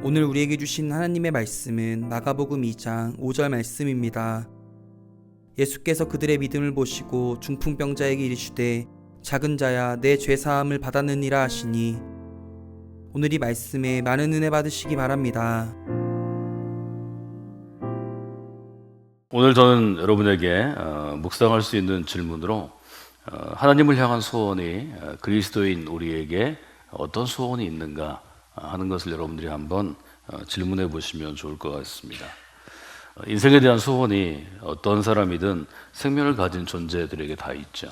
오늘 우리에게 주신 하나님의 말씀은 마가복음 2장 5절 말씀입니다. 예수께서 그들의 믿음을 보시고 중풍병자에게 이르시되 작은 자야 내 죄사함을 받았느니라 하시니, 오늘 이 말씀에 많은 은혜 받으시기 바랍니다. 오늘 저는 여러분에게 묵상할 수 있는 질문으로 하나님을 향한 소원이 그리스도인 우리에게 어떤 소원이 있는가 하는 것을 여러분들이 한번 질문해 보시면 좋을 것 같습니다. 인생에 대한 소원이 어떤 사람이든 생명을 가진 존재들에게 다 있죠.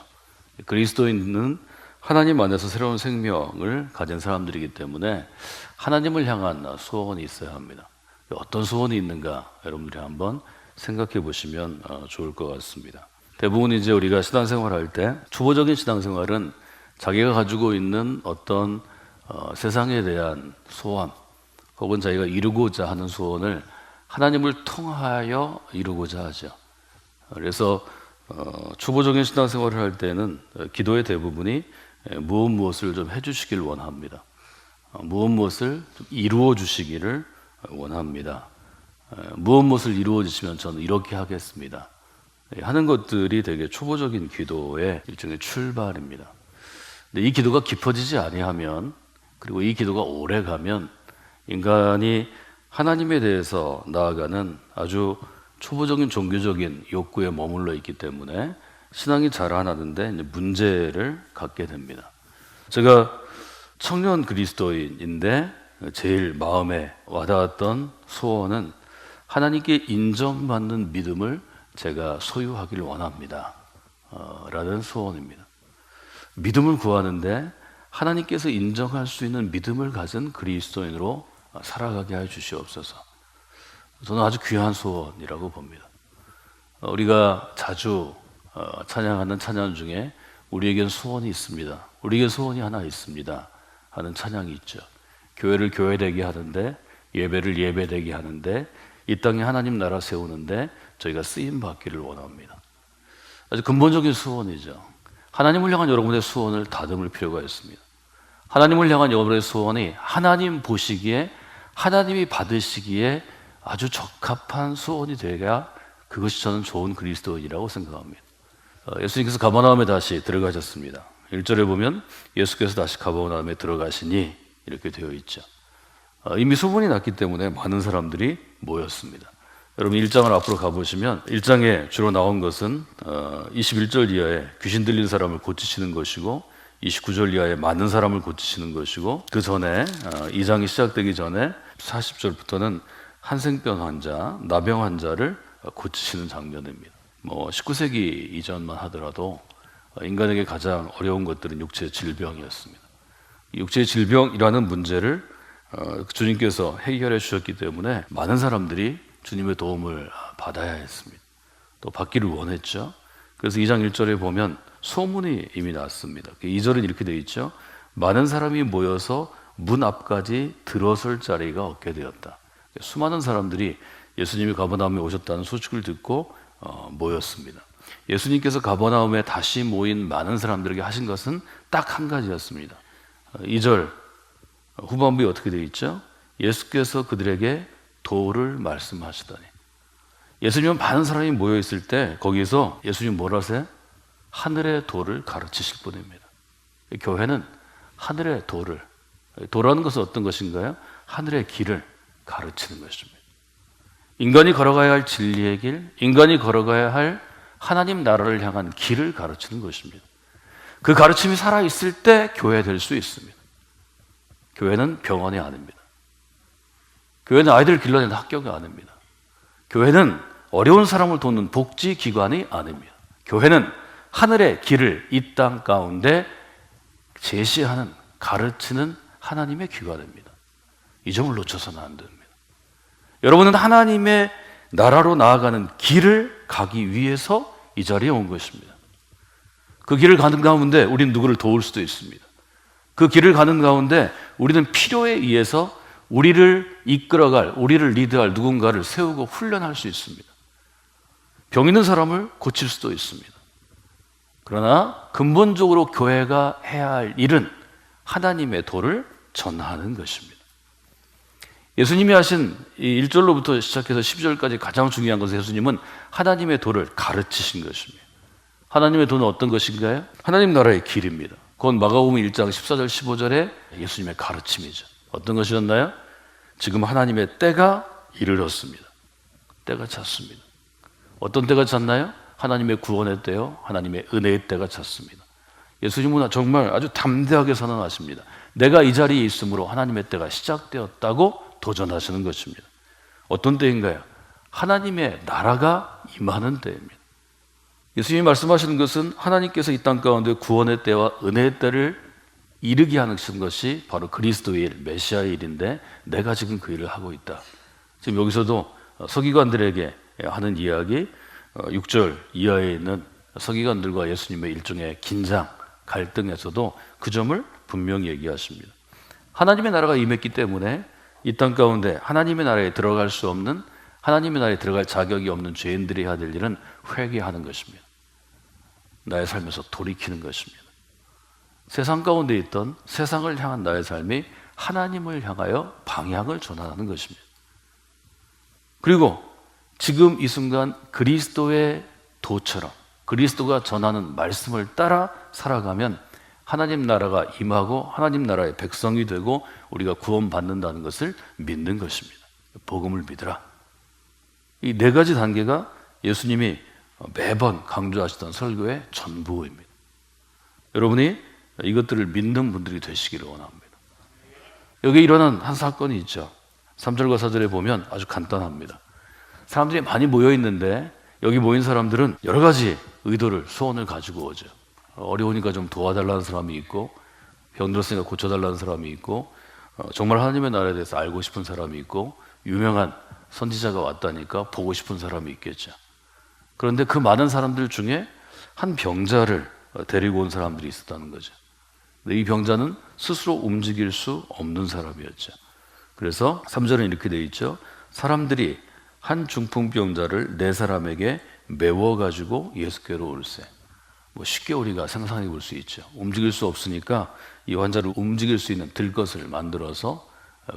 그리스도인은 하나님 안에서 새로운 생명을 가진 사람들이기 때문에 하나님을 향한 소원이 있어야 합니다. 어떤 소원이 있는가 여러분들이 한번 생각해 보시면 좋을 것 같습니다. 대부분 이제 우리가 신앙생활할 때 초보적인 신앙생활은 자기가 가지고 있는 어떤 세상에 대한 소원 혹은 자기가 이루고자 하는 소원을 하나님을 통하여 이루고자 하죠. 그래서 초보적인 신앙생활을 할 때는 기도의 대부분이 무엇을 좀 해주시길 원합니다. 무엇을 좀 이루어 주시기를 원합니다. 무엇을 이루어 주시면 저는 이렇게 하겠습니다 하는 것들이 되게 초보적인 기도의 일종의 출발입니다. 근데 이 기도가 깊어지지 아니하면, 그리고 이 기도가 오래 가면 인간이 하나님에 대해서 나아가는 아주 초보적인 종교적인 욕구에 머물러 있기 때문에 신앙이 자라나는데 문제를 갖게 됩니다. 제가 청년 그리스도인인데 제일 마음에 와닿았던 소원은 하나님께 인정받는 믿음을 제가 소유하기를 원합니다 라는 소원입니다. 믿음을 구하는데 하나님께서 인정할 수 있는 믿음을 가진 그리스도인으로 살아가게 해 주시옵소서. 저는 아주 귀한 소원이라고 봅니다. 우리가 자주 찬양하는 찬양 중에 우리에겐 소원이 있습니다, 우리에겐 소원이 하나 있습니다 하는 찬양이 있죠. 교회를 교회되게 하는데, 예배를 예배되게 하는데, 이 땅에 하나님 나라 세우는데 저희가 쓰임 받기를 원합니다. 아주 근본적인 소원이죠. 하나님을 향한 여러분의 소원을 다듬을 필요가 있습니다. 하나님을 향한 여러분의 소원이 하나님 보시기에, 하나님이 받으시기에 아주 적합한 소원이 되어야 그것이 저는 좋은 그리스도인이라고 생각합니다. 예수님께서 가버나움에 다시 들어가셨습니다. 1절에 보면 예수께서 다시 가버나움에 들어가시니 이렇게 되어 있죠. 이미 소문이 났기 때문에 많은 사람들이 모였습니다. 여러분 1장을 앞으로 가보시면 1장에 주로 나온 것은 21절 이하에 귀신 들린 사람을 고치시는 것이고, 29절 이하에 많은 사람을 고치시는 것이고, 그 전에 2장이 시작되기 전에 40절부터는 한생병 환자, 나병 환자를 고치시는 장면입니다. 19세기 이전만 하더라도 인간에게 가장 어려운 것들은 육체의 질병이었습니다. 육체의 질병이라는 문제를 주님께서 해결해 주셨기 때문에 많은 사람들이 주님의 도움을 받아야 했습니다. 또 받기를 원했죠. 그래서 2장 1절에 보면 소문이 이미 났습니다. 2절은 이렇게 되어 있죠. 많은 사람이 모여서 문 앞까지 들어설 자리가 없게 되었다. 수많은 사람들이 예수님이 가버나움에 오셨다는 소식을 듣고 모였습니다. 예수님께서 가버나움에 다시 모인 많은 사람들에게 하신 것은 딱 한 가지였습니다. 2절 후반부에 어떻게 되어 있죠? 예수께서 그들에게 도를 말씀하시더니. 예수님은 많은 사람이 모여있을 때 거기서 예수님 뭐라 하세요? 하늘의 도를 가르치실 분입니다. 교회는 하늘의 도라는 것은 어떤 것인가요? 하늘의 길을 가르치는 것입니다. 인간이 걸어가야 할 진리의 길, 인간이 걸어가야 할 하나님 나라를 향한 길을 가르치는 것입니다. 그 가르침이 살아있을 때 교회 될 수 있습니다. 교회는 병원이 아닙니다. 교회는 아이들을 길러내는 학교가 아닙니다. 교회는 어려운 사람을 돕는 복지기관이 아닙니다. 교회는 하늘의 길을 이 땅 가운데 제시하는, 가르치는 하나님의 기관입니다. 이 점을 놓쳐서는 안 됩니다. 여러분은 하나님의 나라로 나아가는 길을 가기 위해서 이 자리에 온 것입니다. 그 길을 가는 가운데 우리는 누구를 도울 수도 있습니다. 그 길을 가는 가운데 우리는 필요에 의해서 우리를 이끌어갈, 우리를 리드할 누군가를 세우고 훈련할 수 있습니다. 병 있는 사람을 고칠 수도 있습니다. 그러나 근본적으로 교회가 해야 할 일은 하나님의 도를 전하는 것입니다. 예수님이 하신 이 1절로부터 시작해서 10절까지 가장 중요한 것은 예수님은 하나님의 도를 가르치신 것입니다. 하나님의 도는 어떤 것인가요? 하나님 나라의 길입니다. 그건 마가복음 1장 14절 15절에 예수님의 가르침이죠. 어떤 것이었나요? 지금 하나님의 때가 이르렀습니다. 때가 찼습니다. 어떤 때가 찼나요? 하나님의 구원의 때요, 하나님의 은혜의 때가 찼습니다. 예수님은 정말 아주 담대하게 선언하십니다. 내가 이 자리에 있으므로 하나님의 때가 시작되었다고 도전하시는 것입니다. 어떤 때인가요? 하나님의 나라가 임하는 때입니다. 예수님이 말씀하시는 것은 하나님께서 이 땅 가운데 구원의 때와 은혜의 때를 이르게 하는 것이 바로 그리스도의 일, 메시아의 일인데 내가 지금 그 일을 하고 있다. 지금 여기서도 서기관들에게 하는 이야기, 6절 이하에 있는 서기관들과 예수님의 일종의 긴장, 갈등에서도 그 점을 분명히 얘기하십니다. 하나님의 나라가 임했기 때문에 이 땅 가운데 하나님의 나라에 들어갈 수 없는, 하나님의 나라에 들어갈 자격이 없는 죄인들이 해야 될 일은 회개하는 것입니다. 나의 삶에서 돌이키는 것입니다. 세상 가운데 있던 세상을 향한 나의 삶이 하나님을 향하여 방향을 전환하는 것입니다. 그리고 지금 이 순간 그리스도의 도처럼 그리스도가 전하는 말씀을 따라 살아가면 하나님 나라가 임하고 하나님 나라의 백성이 되고 우리가 구원받는다는 것을 믿는 것입니다. 복음을 믿으라. 이 네 가지 단계가 예수님이 매번 강조하시던 설교의 전부입니다. 여러분이 이것들을 믿는 분들이 되시기를 원합니다. 여기 일어난 한 사건이 있죠. 3절과 4절에 보면 아주 간단합니다. 사람들이 많이 모여 있는데 여기 모인 사람들은 여러 가지 의도를, 소원을 가지고 오죠. 어려우니까 좀 도와달라는 사람이 있고, 병들었으니까 고쳐달라는 사람이 있고, 정말 하나님의 나라에 대해서 알고 싶은 사람이 있고, 유명한 선지자가 왔다니까 보고 싶은 사람이 있겠죠. 그런데 그 많은 사람들 중에 한 병자를 데리고 온 사람들이 있었다는 거죠. 근데 이 병자는 스스로 움직일 수 없는 사람이었죠. 그래서 3절은 이렇게 되어 있죠. 사람들이 한 중풍병자를 네 사람에게 메워가지고 예수께로 올세. 쉽게 우리가 상상해 볼 수 있죠. 움직일 수 없으니까 이 환자를 움직일 수 있는 들 것을 만들어서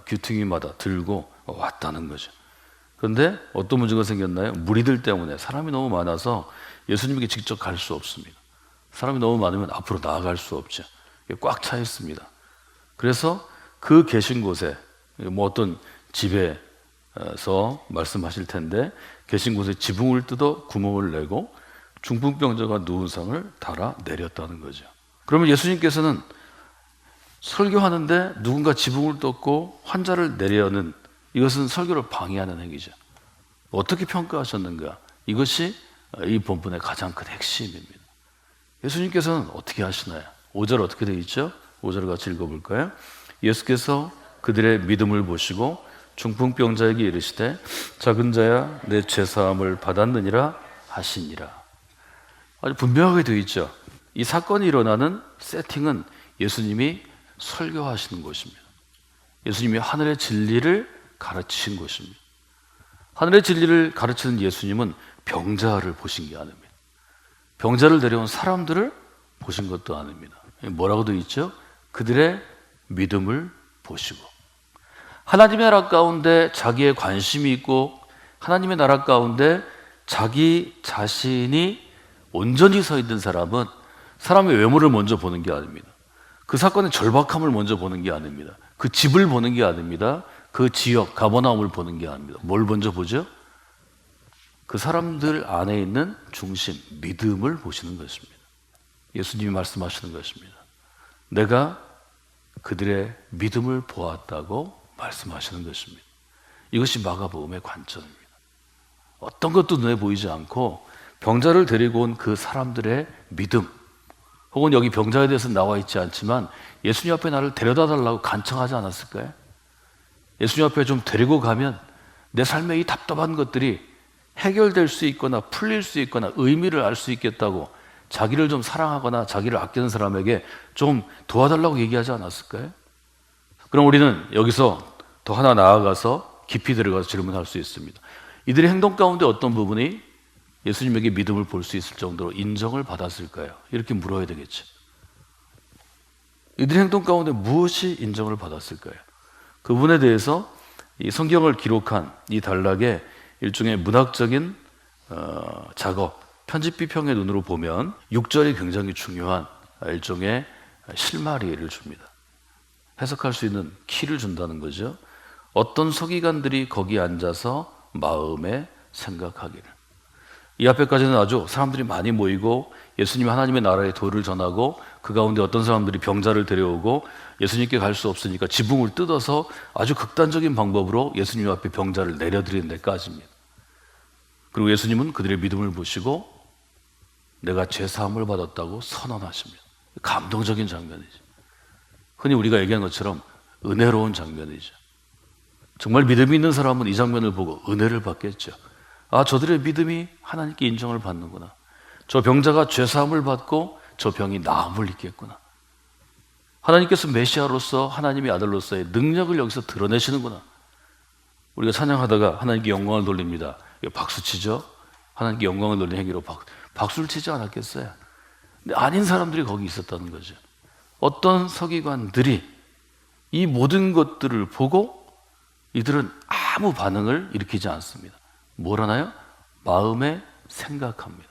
귀퉁이마다 들고 왔다는 거죠. 그런데 어떤 문제가 생겼나요? 무리들 때문에 사람이 너무 많아서 예수님에게 직접 갈 수 없습니다. 사람이 너무 많으면 앞으로 나아갈 수 없죠. 꽉 차 있습니다. 그래서 그 계신 곳에 어떤 집에서 말씀하실 텐데 계신 곳에 지붕을 뜯어 구멍을 내고 중풍병자가 누운 상을 달아 내렸다는 거죠. 그러면 예수님께서는 설교하는데 누군가 지붕을 뜯고 환자를 내려는 이것은 설교를 방해하는 행위죠. 어떻게 평가하셨는가? 이것이 이 본문의 가장 큰 핵심입니다. 예수님께서는 어떻게 하시나요? 5절 어떻게 되어 있죠? 5절 같이 읽어볼까요? 예수께서 그들의 믿음을 보시고 중풍병자에게 이르시되 작은 자야 내 죄사함을 받았느니라 하시니라. 아주 분명하게 되어 있죠. 이 사건이 일어나는 세팅은 예수님이 설교하시는 곳입니다. 예수님이 하늘의 진리를 가르치신 곳입니다. 하늘의 진리를 가르치는 예수님은 병자를 보신 게 아닙니다. 병자를 데려온 사람들을 보신 것도 아닙니다. 뭐라고 되어 있죠? 그들의 믿음을 보시고 하나님의 나라 가운데 자기의 관심이 있고 하나님의 나라 가운데 자기 자신이 온전히 서 있는 사람은 사람의 외모를 먼저 보는 게 아닙니다. 그 사건의 절박함을 먼저 보는 게 아닙니다. 그 집을 보는 게 아닙니다. 그 지역, 가버나움을 보는 게 아닙니다. 뭘 먼저 보죠? 그 사람들 안에 있는 중심, 믿음을 보시는 것입니다. 예수님이 말씀하시는 것입니다. 내가 그들의 믿음을 보았다고 말씀하시는 것입니다. 이것이 마가복음의 관점입니다. 어떤 것도 눈에 보이지 않고 병자를 데리고 온 그 사람들의 믿음, 혹은 여기 병자에 대해서 나와 있지 않지만 예수님 앞에 나를 데려다 달라고 간청하지 않았을까요? 예수님 앞에 좀 데리고 가면 내 삶의 이 답답한 것들이 해결될 수 있거나 풀릴 수 있거나 의미를 알 수 있겠다고 자기를 좀 사랑하거나 자기를 아끼는 사람에게 좀 도와달라고 얘기하지 않았을까요? 그럼 우리는 여기서 더 하나 나아가서 깊이 들어가서 질문할 수 있습니다. 이들의 행동 가운데 어떤 부분이 예수님에게 믿음을 볼 수 있을 정도로 인정을 받았을까요? 이렇게 물어야 되겠죠. 이들의 행동 가운데 무엇이 인정을 받았을까요? 그 부분에 대해서 이 성경을 기록한 이 단락의 일종의 문학적인 작업, 편집 비평의 눈으로 보면 6절이 굉장히 중요한 일종의 실마리를 줍니다. 해석할 수 있는 키를 준다는 거죠. 어떤 서기관들이 거기 앉아서 마음에 생각하기를. 이 앞에까지는 아주 사람들이 많이 모이고 예수님 하나님의 나라의 도를 전하고 그 가운데 어떤 사람들이 병자를 데려오고 예수님께 갈 수 없으니까 지붕을 뜯어서 아주 극단적인 방법으로 예수님 앞에 병자를 내려드리는 데까지입니다. 그리고 예수님은 그들의 믿음을 보시고 내가 죄사함을 받았다고 선언하십니다. 감동적인 장면이죠. 흔히 우리가 얘기한 것처럼 은혜로운 장면이죠. 정말 믿음이 있는 사람은 이 장면을 보고 은혜를 받겠죠. 아, 저들의 믿음이 하나님께 인정을 받는구나. 저 병자가 죄사함을 받고 저 병이 나음을 입겠구나. 하나님께서 메시아로서 하나님의 아들로서의 능력을 여기서 드러내시는구나. 우리가 찬양하다가 하나님께 영광을 돌립니다. 박수치죠? 하나님께 영광을 돌리는 행위로 박수를 치지 않았겠어요? 근데 아닌 사람들이 거기 있었다는 거죠. 어떤 서기관들이 이 모든 것들을 보고 이들은 아무 반응을 일으키지 않습니다. 뭘 하나요? 마음에 생각합니다.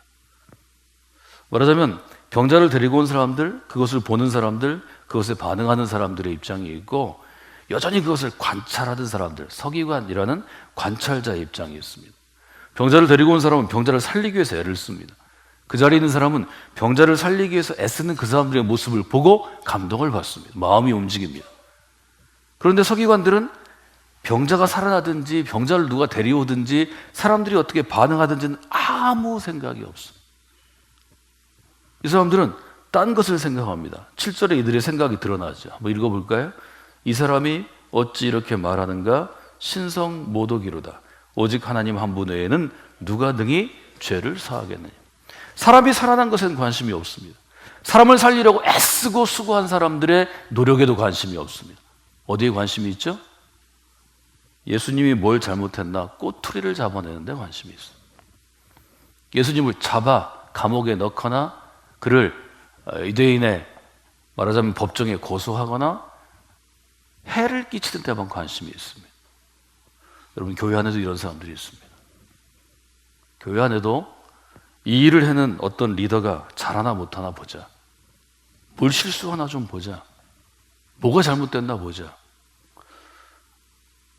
말하자면 병자를 데리고 온 사람들, 그것을 보는 사람들, 그것에 반응하는 사람들의 입장이 있고 여전히 그것을 관찰하는 사람들, 서기관이라는 관찰자의 입장이 있습니다. 병자를 데리고 온 사람은 병자를 살리기 위해서 애를 씁니다. 그 자리에 있는 사람은 병자를 살리기 위해서 애쓰는 그 사람들의 모습을 보고 감동을 받습니다. 마음이 움직입니다. 그런데 서기관들은 병자가 살아나든지 병자를 누가 데려오든지 사람들이 어떻게 반응하든지는 아무 생각이 없습니다. 이 사람들은 딴 것을 생각합니다. 7절에 이들의 생각이 드러나죠. 한번 읽어볼까요? 이 사람이 어찌 이렇게 말하는가? 신성 모독이로다. 오직 하나님 한 분 외에는 누가 능히 죄를 사하겠느냐. 사람이 살아난 것에는 관심이 없습니다. 사람을 살리려고 애쓰고 수고한 사람들의 노력에도 관심이 없습니다. 어디에 관심이 있죠? 예수님이 뭘 잘못했나 꼬투리를 잡아내는데 관심이 있어요. 예수님을 잡아 감옥에 넣거나 그를 유대인의 말하자면 법정에 고소하거나 해를 끼치는 데만 관심이 있습니다. 여러분, 교회 안에도 이런 사람들이 있습니다. 교회 안에도 이 일을 해는 어떤 리더가 잘하나 못하나 보자. 뭘 실수하나 좀 보자. 뭐가 잘못됐나 보자.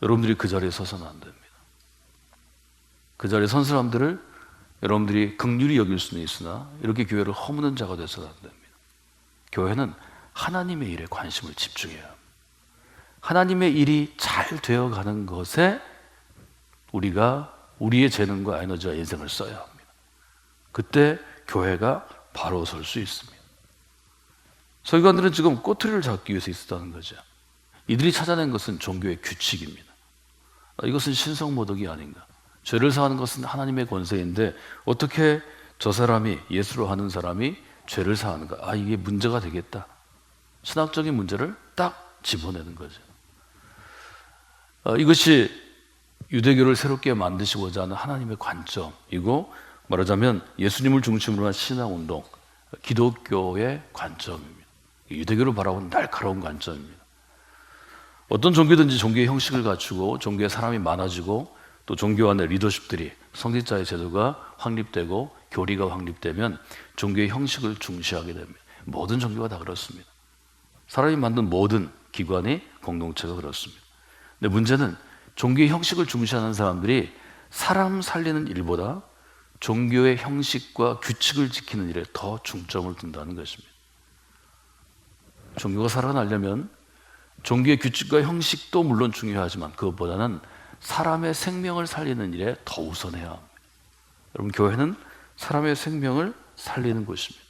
여러분들이 그 자리에 서서는 안 됩니다. 그 자리에 선 사람들을 여러분들이 긍휼히 여길 수는 있으나 이렇게 교회를 허무는 자가 돼서는 안 됩니다. 교회는 하나님의 일에 관심을 집중해야 합니다. 하나님의 일이 잘 되어가는 것에 우리가 우리의 재능과 에너지와 인생을 써야 합니다. 그때 교회가 바로 설 수 있습니다. 서기관들은 지금 꼬투리를 잡기 위해서 있었다는 거죠. 이들이 찾아낸 것은 종교의 규칙입니다. 이것은 신성모독이 아닌가. 죄를 사하는 것은 하나님의 권세인데 어떻게 저 사람이, 예수로 하는 사람이 죄를 사하는가. 아, 이게 문제가 되겠다. 신학적인 문제를 딱 집어내는 거죠. 이것이 유대교를 새롭게 만드시고자 하는 하나님의 관점이고, 말하자면 예수님을 중심으로 한 신앙운동, 기독교의 관점입니다. 유대교를 바라보는 날카로운 관점입니다. 어떤 종교든지 종교의 형식을 갖추고 종교에 사람이 많아지고 또 종교 안에 리더십들이, 성직자의 제도가 확립되고 교리가 확립되면 종교의 형식을 중시하게 됩니다. 모든 종교가 다 그렇습니다. 사람이 만든 모든 기관이, 공동체가 그렇습니다. 근데 문제는 종교의 형식을 중시하는 사람들이 사람 살리는 일보다 종교의 형식과 규칙을 지키는 일에 더 중점을 둔다는 것입니다. 종교가 살아나려면 종교의 규칙과 형식도 물론 중요하지만 그것보다는 사람의 생명을 살리는 일에 더 우선해야 합니다. 여러분, 교회는 사람의 생명을 살리는 곳입니다.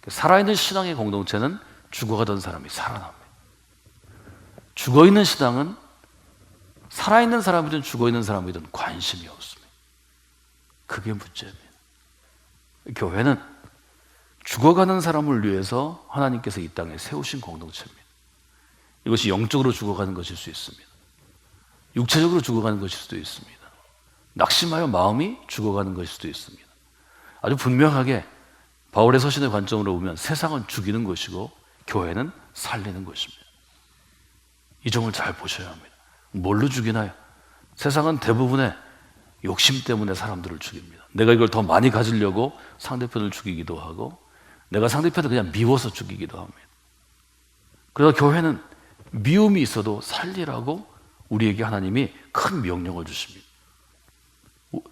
살아있는 신앙의 공동체는 죽어가던 사람이 살아납니다. 죽어있는 신앙은 살아있는 사람이든 죽어있는 사람이든 관심이 없습니다. 그게 문제입니다. 교회는 죽어가는 사람을 위해서 하나님께서 이 땅에 세우신 공동체입니다. 이것이 영적으로 죽어가는 것일 수 있습니다. 육체적으로 죽어가는 것일 수도 있습니다. 낙심하여 마음이 죽어가는 것일 수도 있습니다. 아주 분명하게 바울의 서신의 관점으로 보면 세상은 죽이는 것이고 교회는 살리는 것입니다. 이 점을 잘 보셔야 합니다. 뭘로 죽이나요? 세상은 대부분의 욕심 때문에 사람들을 죽입니다. 내가 이걸 더 많이 가지려고 상대편을 죽이기도 하고 내가 상대편을 그냥 미워서 죽이기도 합니다. 그래서 교회는 미움이 있어도 살리라고 우리에게 하나님이 큰 명령을 주십니다.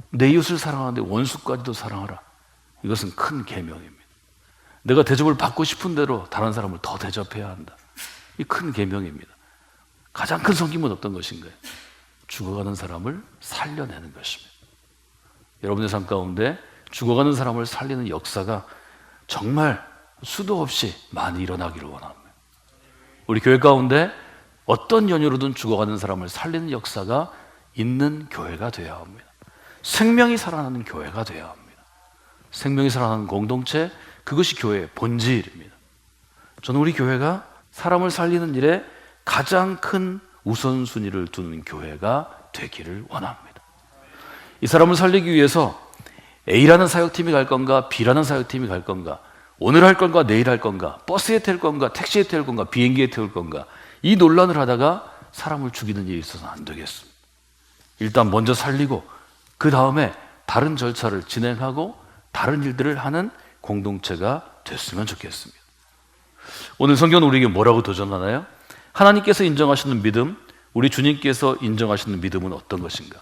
내 이웃을 사랑하는데 원수까지도 사랑하라. 이것은 큰 계명입니다. 내가 대접을 받고 싶은 대로 다른 사람을 더 대접해야 한다. 이 큰 계명입니다. 가장 큰 섬김은 어떤 것인가요? 죽어가는 사람을 살려내는 것입니다. 여러분의 삶 가운데 죽어가는 사람을 살리는 역사가 정말 수도 없이 많이 일어나기를 원합니다. 우리 교회 가운데 어떤 연유로든 죽어가는 사람을 살리는 역사가 있는 교회가 되어야 합니다. 생명이 살아나는 교회가 되어야 합니다. 생명이 살아나는 공동체, 그것이 교회의 본질입니다. 저는 우리 교회가 사람을 살리는 일에 가장 큰 우선순위를 두는 교회가 되기를 원합니다. 이 사람을 살리기 위해서 A라는 사역팀이 갈 건가, B라는 사역팀이 갈 건가, 오늘 할 건가, 내일 할 건가, 버스에 탈 건가, 택시에 탈 건가, 비행기에 태울 건가, 이 논란을 하다가 사람을 죽이는 일이 있어서는 안 되겠습니다. 일단 먼저 살리고 그 다음에 다른 절차를 진행하고 다른 일들을 하는 공동체가 됐으면 좋겠습니다. 오늘 성경은 우리에게 뭐라고 도전하나요? 하나님께서 인정하시는 믿음, 우리 주님께서 인정하시는 믿음은 어떤 것인가?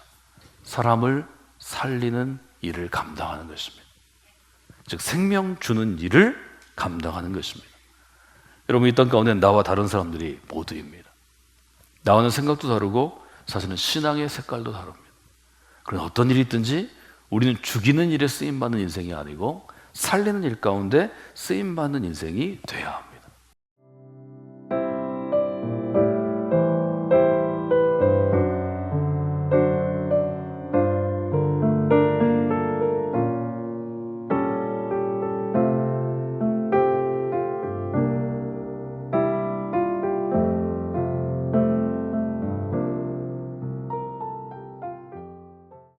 사람을 살리는 일을 감당하는 것입니다. 즉 생명 주는 일을 감당하는 것입니다. 여러분, 이 땅 가운데 나와 다른 사람들이 모두입니다. 나와는 생각도 다르고 사실은 신앙의 색깔도 다릅니다. 그러나 어떤 일이 있든지 우리는 죽이는 일에 쓰임받는 인생이 아니고 살리는 일 가운데 쓰임받는 인생이 돼야 합니다.